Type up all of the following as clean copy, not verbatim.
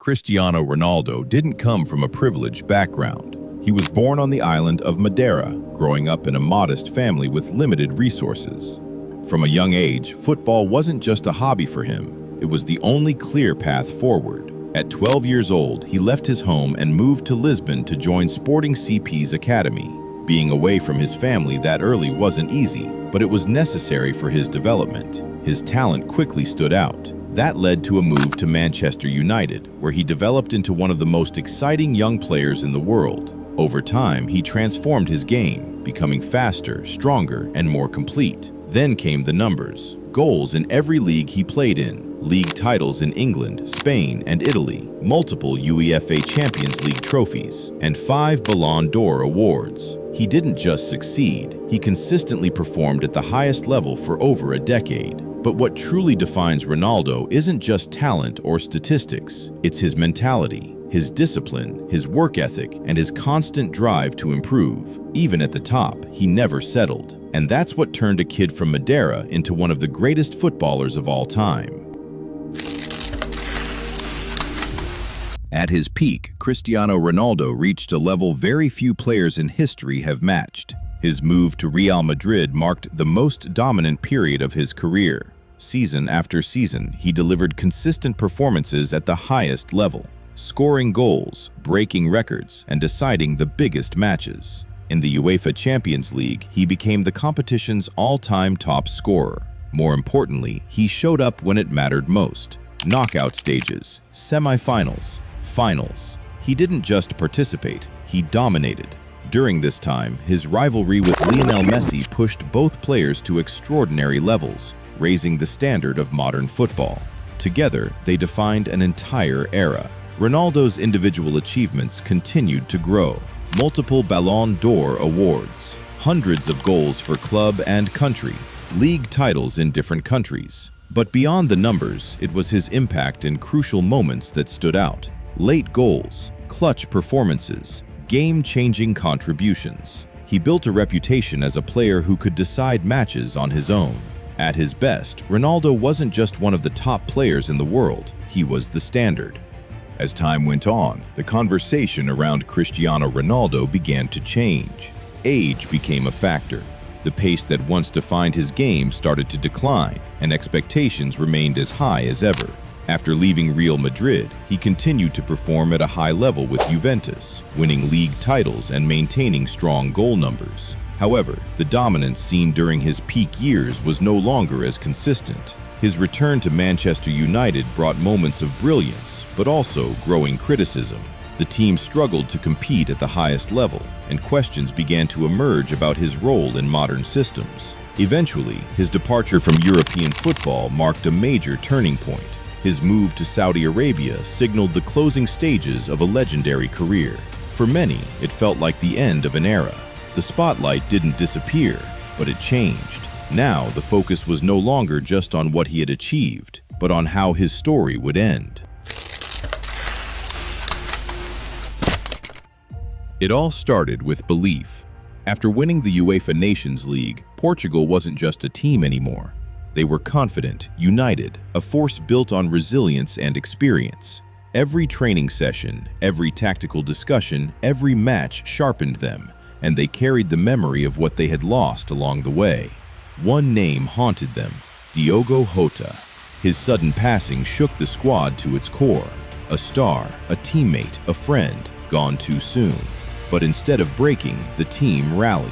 Cristiano Ronaldo didn't come from a privileged background. He was born on the island of Madeira, growing up in a modest family with limited resources. From a young age, football wasn't just a hobby for him, it was the only clear path forward. At 12 years old, he left his home and moved to Lisbon to join Sporting CP's academy. Being away from his family that early wasn't easy, but it was necessary for his development. His talent quickly stood out. That led to a move to Manchester United, where he developed into one of the most exciting young players in the world. Over time, he transformed his game, becoming faster, stronger, and more complete. Then came the numbers. Goals in every league he played in, league titles in England, Spain, and Italy, multiple UEFA Champions League trophies, and 5 Ballon d'Or awards. He didn't just succeed, he consistently performed at the highest level for over a decade. But what truly defines Ronaldo isn't just talent or statistics, it's his mentality, his discipline, his work ethic, and his constant drive to improve. Even at the top, he never settled. And that's what turned a kid from Madeira into one of the greatest footballers of all time. At his peak, Cristiano Ronaldo reached a level very few players in history have matched. His move to Real Madrid marked the most dominant period of his career. Season after season, he delivered consistent performances at the highest level, scoring goals, breaking records, and deciding the biggest matches. In the UEFA Champions League, he became the competition's all-time top scorer. More importantly, he showed up when it mattered most. Knockout stages, semi-finals, finals. He didn't just participate, he dominated. During this time, his rivalry with Lionel Messi pushed both players to extraordinary levels, raising the standard of modern football. Together, they defined an entire era. Ronaldo's individual achievements continued to grow. Multiple Ballon d'Or awards, hundreds of goals for club and country, league titles in different countries. But beyond the numbers, it was his impact in crucial moments that stood out. Late goals, clutch performances, game-changing contributions. He built a reputation as a player who could decide matches on his own. At his best, Ronaldo wasn't just one of the top players in the world, he was the standard. As time went on, the conversation around Cristiano Ronaldo began to change. Age became a factor. The pace that once defined his game started to decline, and expectations remained as high as ever. After leaving Real Madrid, he continued to perform at a high level with Juventus, winning league titles and maintaining strong goal numbers. However, the dominance seen during his peak years was no longer as consistent. His return to Manchester United brought moments of brilliance, but also growing criticism. The team struggled to compete at the highest level, and questions began to emerge about his role in modern systems. Eventually, his departure from European football marked a major turning point. His move to Saudi Arabia signaled the closing stages of a legendary career. For many, it felt like the end of an era. The spotlight didn't disappear, but it changed. Now, the focus was no longer just on what he had achieved, but on how his story would end. It all started with belief. After winning the UEFA Nations League, Portugal wasn't just a team anymore. They were confident, united, a force built on resilience and experience. Every training session, every tactical discussion, every match sharpened them, and they carried the memory of what they had lost along the way. One name haunted them, Diogo Jota. His sudden passing shook the squad to its core. A star, a teammate, a friend, gone too soon. But instead of breaking, the team rallied.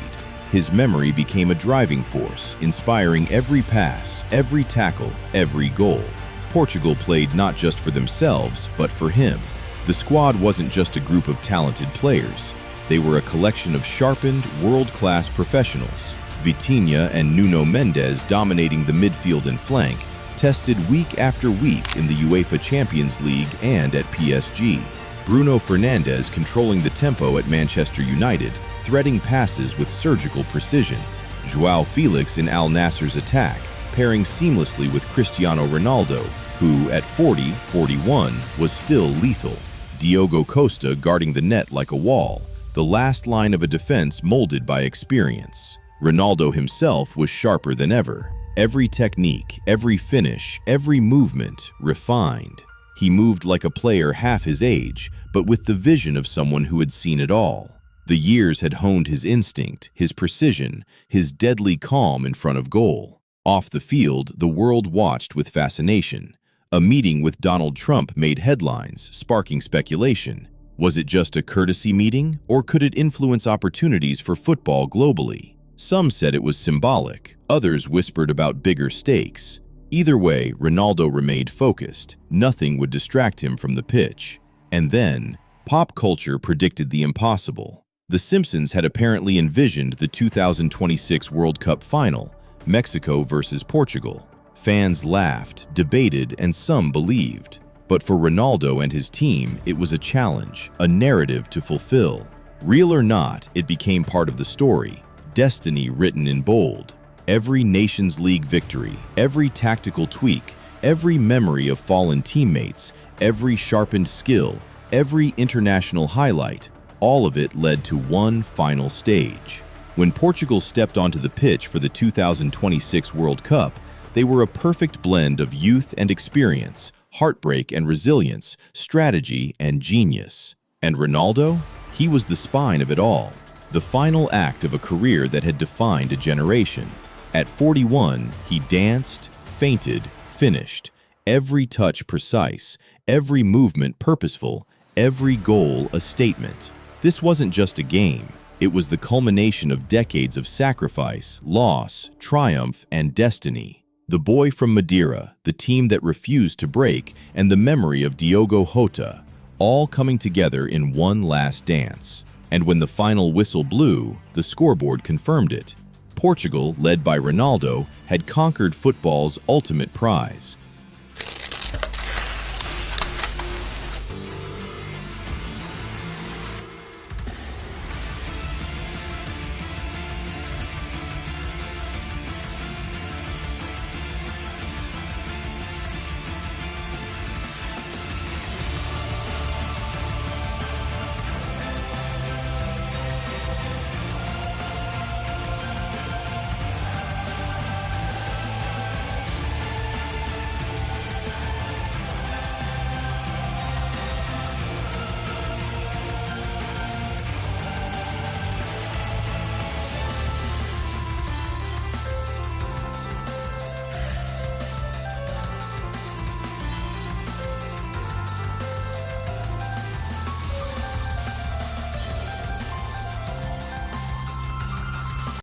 His memory became a driving force, inspiring every pass, every tackle, every goal. Portugal played not just for themselves, but for him. The squad wasn't just a group of talented players. They were a collection of sharpened, world-class professionals. Vitinha and Nuno Mendes dominating the midfield and flank, tested week after week in the UEFA Champions League and at PSG. Bruno Fernandes controlling the tempo at Manchester United, threading passes with surgical precision. João Felix in Al Nassr's attack, pairing seamlessly with Cristiano Ronaldo, who at 41 was still lethal. Diogo Costa guarding the net like a wall, the last line of a defense molded by experience. Ronaldo himself was sharper than ever. Every technique, every finish, every movement refined. He moved like a player half his age, but with the vision of someone who had seen it all. The years had honed his instinct, his precision, his deadly calm in front of goal. Off the field, the world watched with fascination. A meeting with Donald Trump made headlines, sparking speculation. Was it just a courtesy meeting, or could it influence opportunities for football globally? Some said it was symbolic, others whispered about bigger stakes. Either way, Ronaldo remained focused. Nothing would distract him from the pitch. And then, pop culture predicted the impossible. The Simpsons had apparently envisioned the 2026 World Cup final, Mexico versus Portugal. Fans laughed, debated, and some believed. But for Ronaldo and his team, it was a challenge, a narrative to fulfill. Real or not, it became part of the story, destiny written in bold. Every Nations League victory, every tactical tweak, every memory of fallen teammates, every sharpened skill, every international highlight, all of it led to one final stage. When Portugal stepped onto the pitch for the 2026 World Cup, they were a perfect blend of youth and experience, heartbreak and resilience, strategy and genius. And Ronaldo? He was the spine of it all, the final act of a career that had defined a generation. At 41, he danced, feinted, finished, every touch precise, every movement purposeful, every goal a statement. This wasn't just a game. It was the culmination of decades of sacrifice, loss, triumph, and destiny. The boy from Madeira, the team that refused to break, and the memory of Diogo Jota, all coming together in one last dance. And when the final whistle blew, the scoreboard confirmed it. Portugal, led by Ronaldo, had conquered football's ultimate prize,